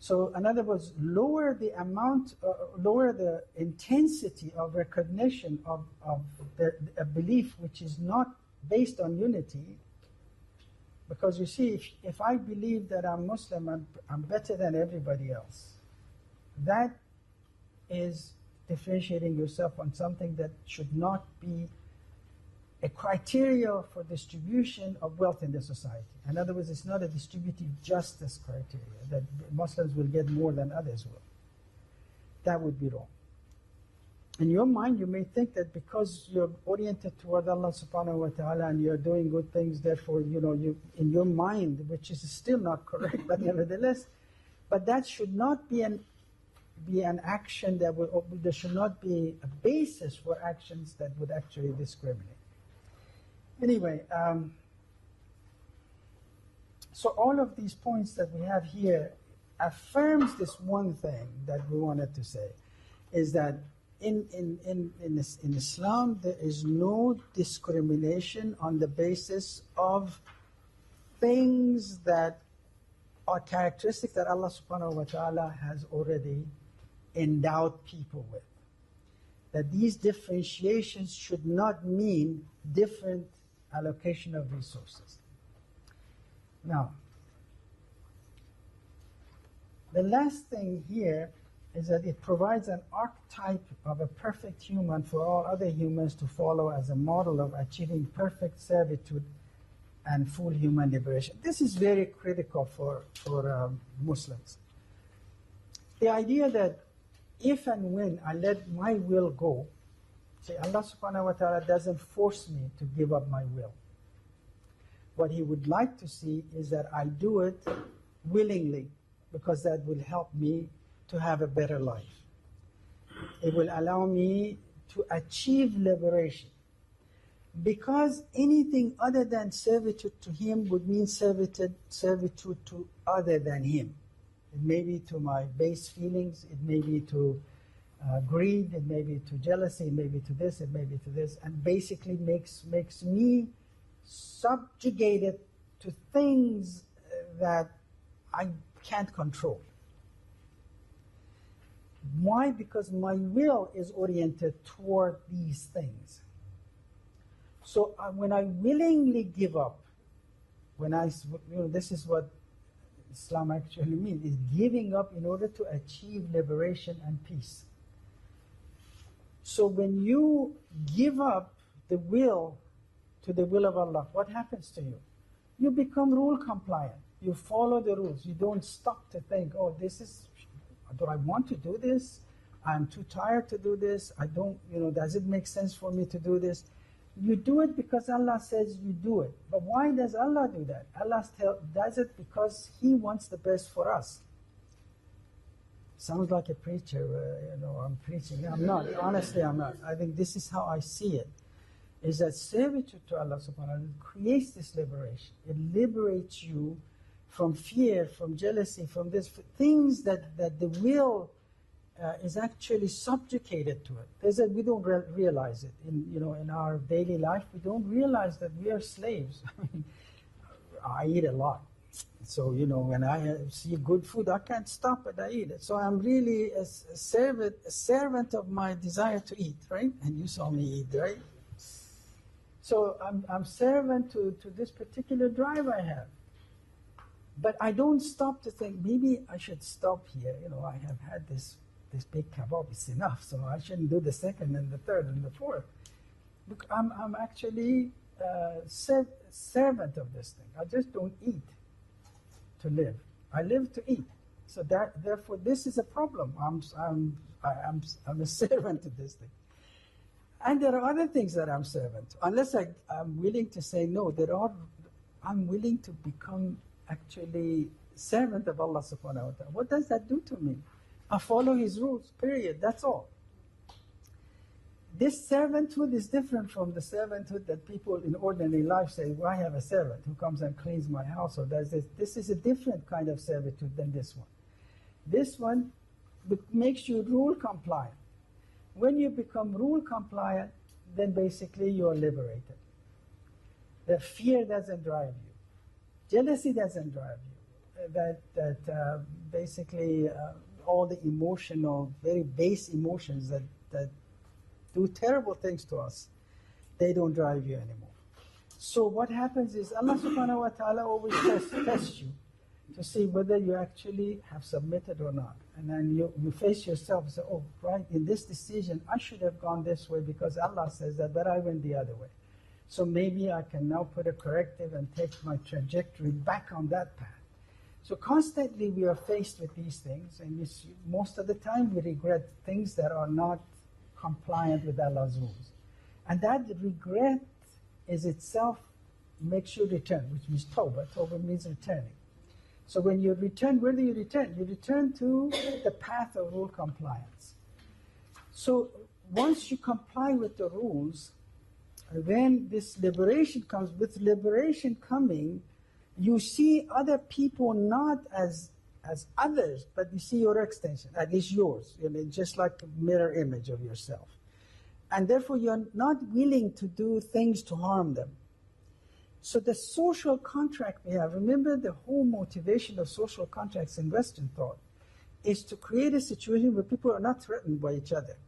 So in other words, lower the amount, lower the intensity of recognition of a belief which is not based on unity. Because you see, if I believe that I'm Muslim, I'm better than everybody else, that is differentiating yourself on something that should not be a criteria for distribution of wealth in the society. In other words, it's not a distributive justice criteria that Muslims will get more than others will. That would be wrong. In your mind, you may think that because you're oriented toward Allah subhanahu wa ta'ala and you're doing good things, therefore, you in your mind, which is still not correct, but nevertheless, but that should not be an action that there should not be a basis for actions that would actually discriminate. Anyway, so all of these points that we have here affirms this one thing that we wanted to say, is that in Islam there is no discrimination on the basis of things that are characteristics that Allah subhanahu wa ta'ala has already endowed people with. That these differentiations should not mean different allocation of resources. Now, the last thing here is that it provides an archetype of a perfect human for all other humans to follow as a model of achieving perfect servitude and full human liberation. This is very critical for Muslims. The idea that if and when I let my will go, see, Allah subhanahu wa ta'ala doesn't force me to give up my will. What He would like to see is that I do it willingly, because that will help me to have a better life. It will allow me to achieve liberation. Because anything other than servitude to Him would mean servitude to other than Him. It may be to my base feelings, it may be to greed, it may be to jealousy, it may be to this, it may be to this, and basically makes me subjugated to things that I can't control. Why? Because my will is oriented toward these things. So when I willingly give up, this is what Islam actually means, is giving up in order to achieve liberation and peace. So when you give up the will to the will of Allah, what happens to you? You become rule compliant. You follow the rules. You don't stop to think, oh, do I want to do this? I'm too tired to do this. I don't, does it make sense for me to do this? You do it because Allah says you do it. But why does Allah do that? Allah does it because He wants the best for us. Sounds like a preacher, I'm preaching. I'm not. Honestly, I'm not. I think this is how I see it. Is that servitude to Allah subhanahu wa ta'ala creates this liberation. It liberates you from fear, from jealousy, from this, things that the will is actually subjugated to it. We don't realize it in our daily life. We don't realize that we are slaves. I eat a lot, so when I see good food, I can't stop it. I eat it. So I'm really a servant of my desire to eat, right? And you saw me eat, right? So I'm servant to this particular drive I have. But I don't stop to think, maybe I should stop here. I have had this big kebab, it's enough, so I shouldn't do the second and the third and the fourth. Look, I'm actually servant of this thing. I just don't eat to live. I live to eat. So therefore, this is a problem. I'm a servant to this thing. And there are other things that I'm servant to. Unless I'm willing to say no, I'm willing to become actually servant of Allah subhanahu wa ta'ala. What does that do to me? I follow His rules, period. That's all. This servanthood is different from the servanthood that people in ordinary life say, well, I have a servant who comes and cleans my house or does this. This is a different kind of servitude than this one. This one makes you rule compliant. When you become rule compliant, then basically you are liberated. The fear doesn't drive you. Jealousy doesn't drive you. basically all the emotional, very base emotions that do terrible things to us, they don't drive you anymore. So what happens is Allah subhanahu wa ta'ala always tests you to see whether you actually have submitted or not. And then you face yourself and say, oh, right, in this decision, I should have gone this way because Allah says that, but I went the other way. So maybe I can now put a corrective and take my trajectory back on that path. So constantly we are faced with these things, and most of the time we regret things that are not compliant with Allah's rules. And that regret is itself makes you return, which means tawbah. Tawbah means returning. So when you return, where do you return? You return to the path of rule compliance. So once you comply with the rules, then this liberation comes. With liberation coming, you see other people not as others, but you see your extension, at least yours, just like a mirror image of yourself. And therefore you're not willing to do things to harm them. So the social contract we have, remember the whole motivation of social contracts in Western thought is to create a situation where people are not threatened by each other.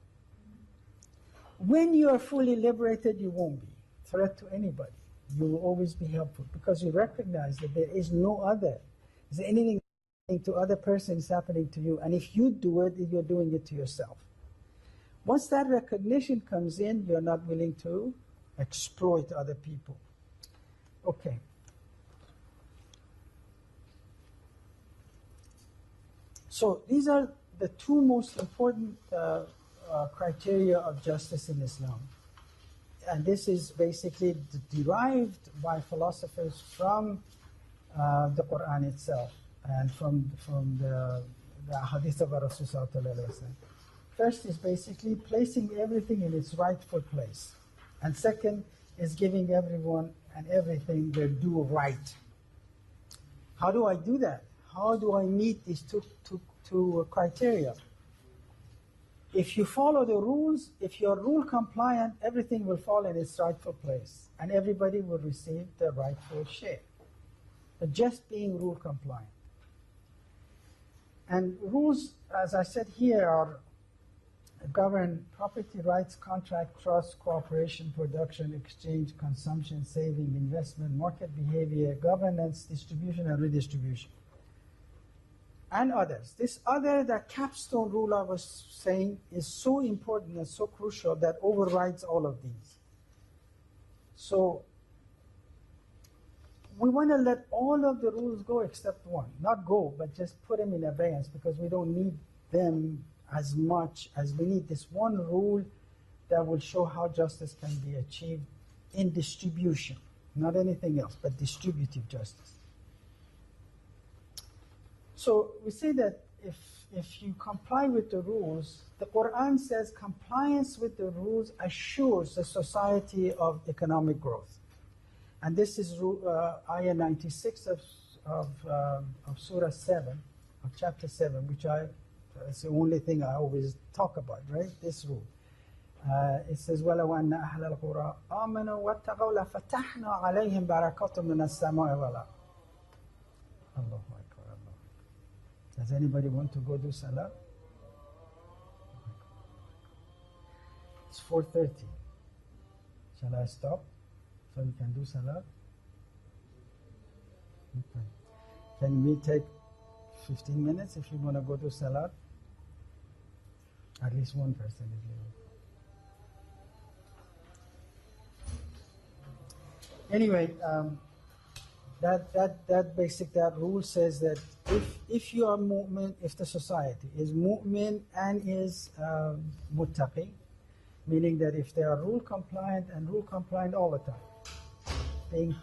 When you are fully liberated, you won't be a threat to anybody. You will always be helpful because you recognize that there is no other. Is there anything to other person is happening to you? And if you do it, you're doing it to yourself. Once that recognition comes in, you're not willing to exploit other people. Okay. So these are the two most important criteria of justice in Islam. And this is basically derived by philosophers from the Quran itself and from the hadith of Rasul sallallahu alaihi wasallam. First is basically placing everything in its rightful place. And second is giving everyone and everything their due right. How do I do that? How do I meet these two criteria? If you follow the rules, if you're rule compliant, everything will fall in its rightful place and everybody will receive the rightful share. But just being rule compliant. And rules, as I said here, are govern property rights, contract, trust, cooperation, production, exchange, consumption, saving, investment, market behavior, governance, distribution, and redistribution. And others. This other, that capstone rule I was saying, is so important and so crucial that overrides all of these. So we want to let all of the rules go except one. Not go, but just put them in abeyance because we don't need them as much as we need this one rule that will show how justice can be achieved in distribution, not anything else, but distributive justice. So we say that if you comply with the rules, the Quran says compliance with the rules assures a society of economic growth. And this is ayah 96 of Surah 7, of chapter 7, which it's the only thing I always talk about, right? This rule. It says, وَلَوْ أَنَّ أَهْلَ الْقُرَىٰ آمَنُوا وَاتَّقَوْا لَفَتَحْنَا عَلَيْهِمْ بَرَكَاتٍ مِنَ السَّمَاءِ وَالْأَرْضِ. Allahu Akbar, Allah. Does anybody want to go do salah? It's 4:30. Shall I stop so you can do salah? Okay. Can we take 15 minutes if you want to go to salah? At least one person if you want. Anyway, that rule says that if you are mu'min, if the society is mu'min and is muttaqi, meaning that if they are rule compliant and rule compliant all the time.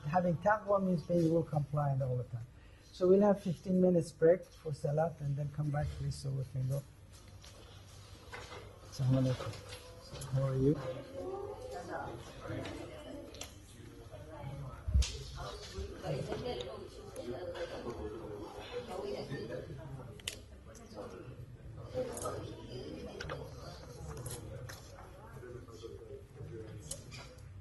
Having taqwa means being rule compliant all the time. So we'll have 15 minutes break for salat and then come back please so we can go. Assalamu alaikum. How are you?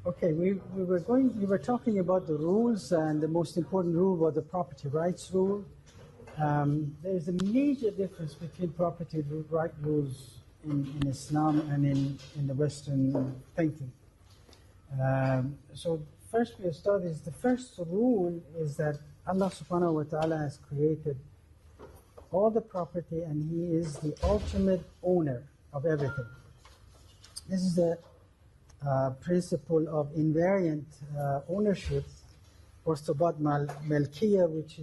Okay, we were talking about the rules, and the most important rule was the property rights rule. There's a major difference between property right rules in Islam and in the Western thinking. So first we start is the first rule is that Allah subhanahu wa ta'ala has created all the property and He is the ultimate owner of everything. This is the principle of invariant ownership, or Sabat Malkiya, which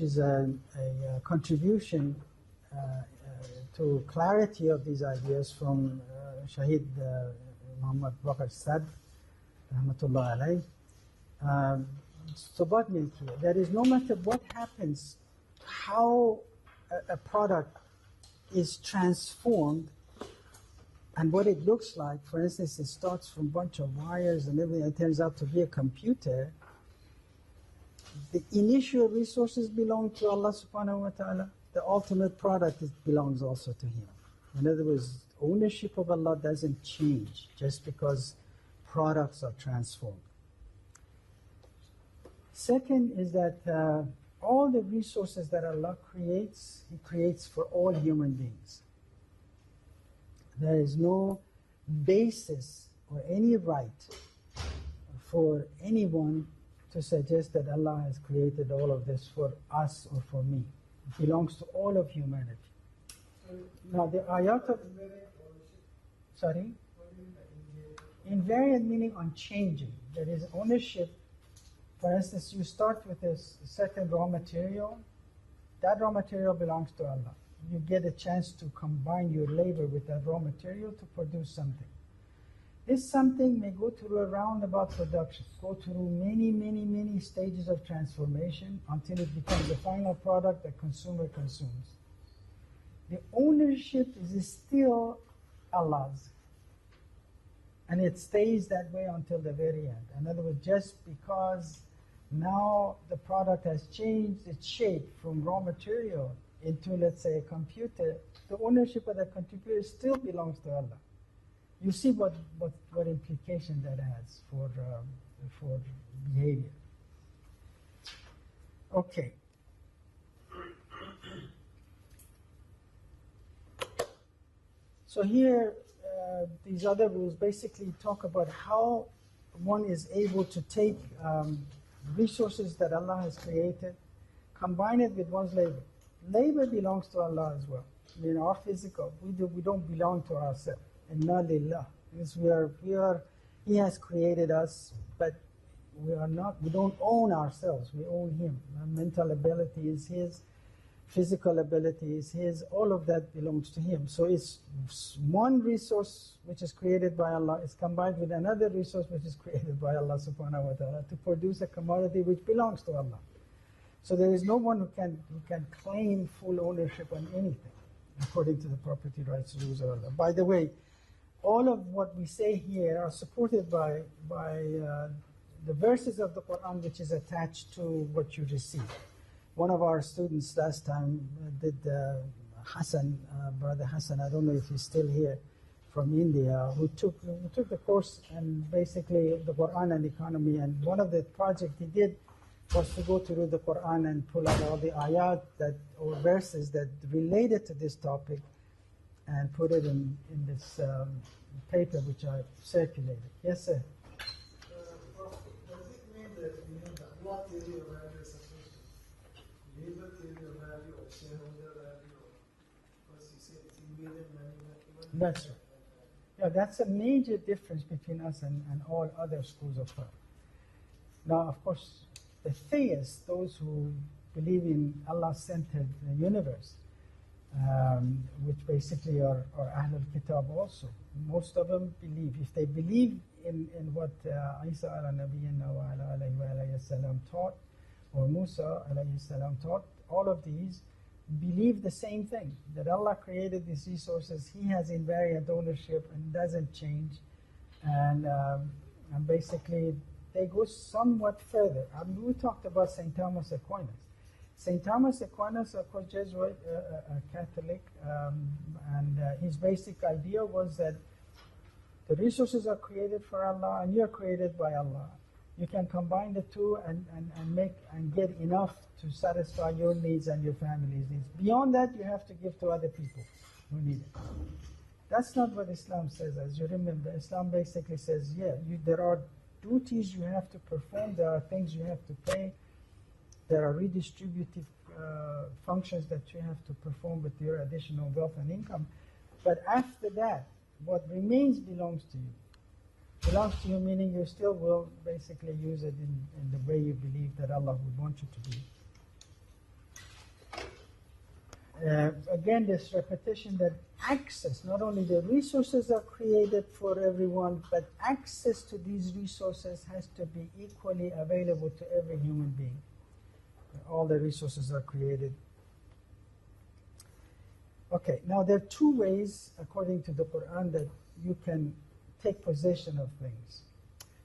is a contribution to clarity of these ideas from Shahid Muhammad Bakr Sad, rahmatullah alayh. Sabat Malkiya, that is, no matter what happens, how a product is transformed and what it looks like. For instance, it starts from a bunch of wires and everything, it turns out to be a computer. The initial resources belong to Allah subhanahu wa ta'ala. The ultimate product belongs also to Him. In other words, ownership of Allah doesn't change just because products are transformed. Second is that all the resources that Allah creates, He creates for all human beings. There is no basis or any right for anyone to suggest that Allah has created all of this for us or for me. It belongs to all of humanity. Now the ayat of... Sorry? Invariant meaning unchanging. There is ownership. For instance, you start with a certain raw material. That raw material belongs to Allah. You get a chance to combine your labor with that raw material to produce something. This something may go through a roundabout production, go through many stages of transformation until it becomes the final product that consumer consumes. The ownership is still Allah's. And it stays that way until the very end. In other words, just because now the product has changed its shape from raw material into, let's say, a computer, the ownership of that computer still belongs to Allah. You see what implication that has for behavior. Okay. So here, these other rules basically talk about how one is able to take resources that Allah has created, combine it with one's labor. Labor belongs to Allah as well. I mean, our physical, we don't belong to ourselves. Inna lillah. Because He has created us, but we don't own ourselves, we own Him. Our mental ability is His, physical ability is His, all of that belongs to Him. So it's one resource which is created by Allah is combined with another resource which is created by Allah subhanahu wa ta'ala to produce a commodity which belongs to Allah. So there is no one who can claim full ownership on anything according to the property rights rules of Allah. By the way, all of what we say here are supported by the verses of the Quran which is attached to what you receive. One of our students last time did Hassan, Brother Hassan, I don't know if he's still here, from India, who took the course and basically the Quran and economy, and one of the projects he did was to go through the Quran and pull out all the ayat or verses that related to this topic and put it in this paper which I circulated. Yes, sir? Prof, does it mean that the Allah theory of value is supposed to labor theory of value or shareholder value? Because you said it's invariant money. That's right. Yeah, that's a major difference between us and all other schools of thought. Now, of course, the theists, those who believe in Allah-centered universe, which basically are Ahlul Kitab also. Most of them believe, if they believe in what Isa ala nabiyyina wa ala alayhi salam taught, or Musa alayhi salam taught, all of these believe the same thing, that Allah created these resources, He has invariant ownership and doesn't change, and basically they go somewhat further. I mean, we talked about St. Thomas Aquinas. St. Thomas Aquinas, of course, Jesuit, a Catholic, and his basic idea was that the resources are created for Allah and you're created by Allah. you can combine the two and get enough to satisfy your needs and your family's needs. Beyond that, you have to give to other people who need it. That's not what Islam says. As you remember, Islam basically says, yeah, there are duties you have to perform, there are things you have to pay, there are redistributive functions that you have to perform with your additional wealth and income. But after that, what remains belongs to you. Belongs to you meaning you still will basically use it in the way you believe that Allah would want you to do. Again, this repetition that access, not only the resources are created for everyone, but access to these resources has to be equally available to every human being. All the resources are created. Okay, now there are two ways, according to the Quran, that you can take possession of things.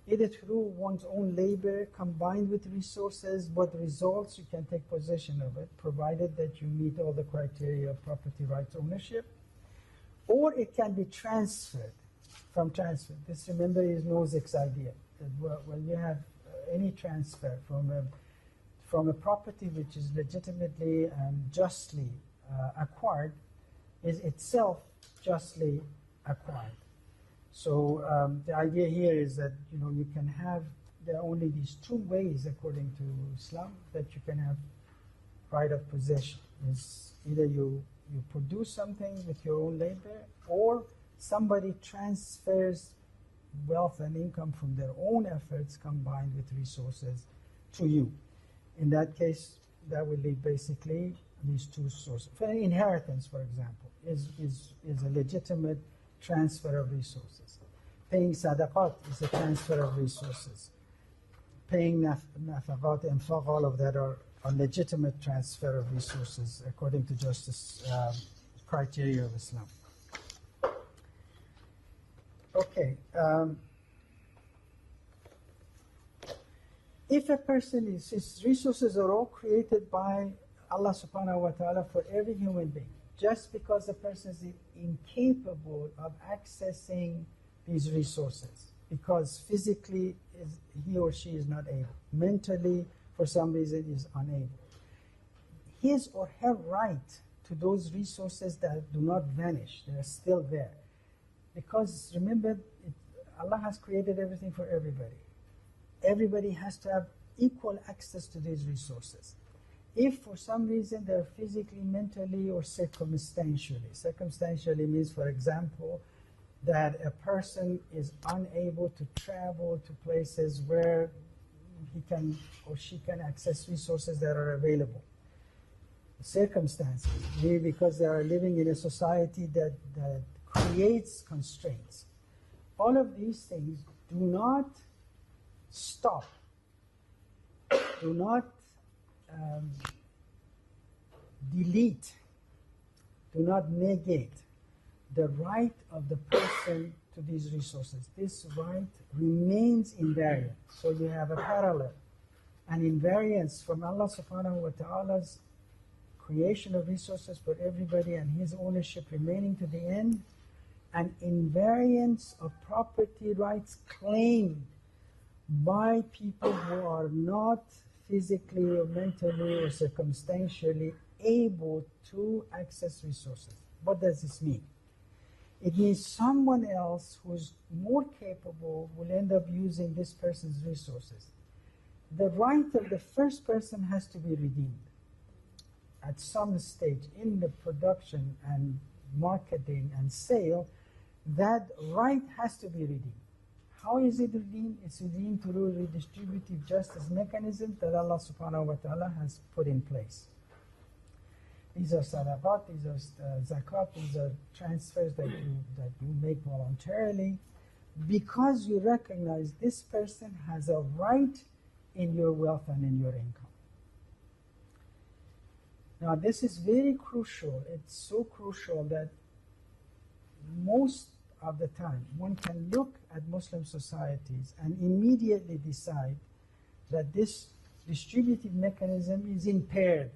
Either through one's own labor combined with resources, what results you can take possession of it, provided that you meet all the criteria of property rights ownership, or it can be transferred from transfer. This, remember, is Nozick's idea, that when you have any transfer from a property which is legitimately and justly acquired, is itself justly acquired. So the idea here is that you can have, there are only these two ways according to Islam that you can have right of possession. Is either you produce something with your own labor, or somebody transfers wealth and income from their own efforts combined with resources to you. In that case, that will leave basically these two sources. For inheritance, for example, is a legitimate transfer of resources. Paying sadaqat is a transfer of resources. Paying nafaqat, infaq, all of that are legitimate transfer of resources according to justice criteria of Islam. Okay. If a person his resources are all created by Allah subhanahu wa ta'ala for every human being, just because the person is incapable of accessing these resources, because physically he or she is not able, mentally for some reason is unable, his or her right to those resources that do not vanish, they are still there. Because remember, Allah has created everything for everybody. Everybody has to have equal access to these resources. If for some reason they're physically, mentally, or circumstantially. Circumstantially means, for example, that a person is unable to travel to places where he can or she can access resources that are available. Circumstances, maybe because they are living in a society that creates constraints. All of these things do not stop, do not delete, do not negate the right of the person to these resources. This right remains invariant. So you have a parallel, an invariance from Allah subhanahu wa ta'ala's creation of resources for everybody and His ownership remaining to the end, an invariance of property rights claimed by people who are not physically or mentally or circumstantially able to access resources. What does this mean? It means someone else who's more capable will end up using this person's resources. The right of the first person has to be redeemed at some stage in the production and marketing and sale. That right has to be redeemed. How is it redeemed? It's redeemed through redistributive justice mechanism that Allah subhanahu wa ta'ala has put in place. These are sadaqat, these are zakat, these are transfers that you make voluntarily because you recognize this person has a right in your wealth and in your income. Now this is very crucial. It's so crucial that most of the time one can look at Muslim societies and immediately decide that this distributive mechanism is impaired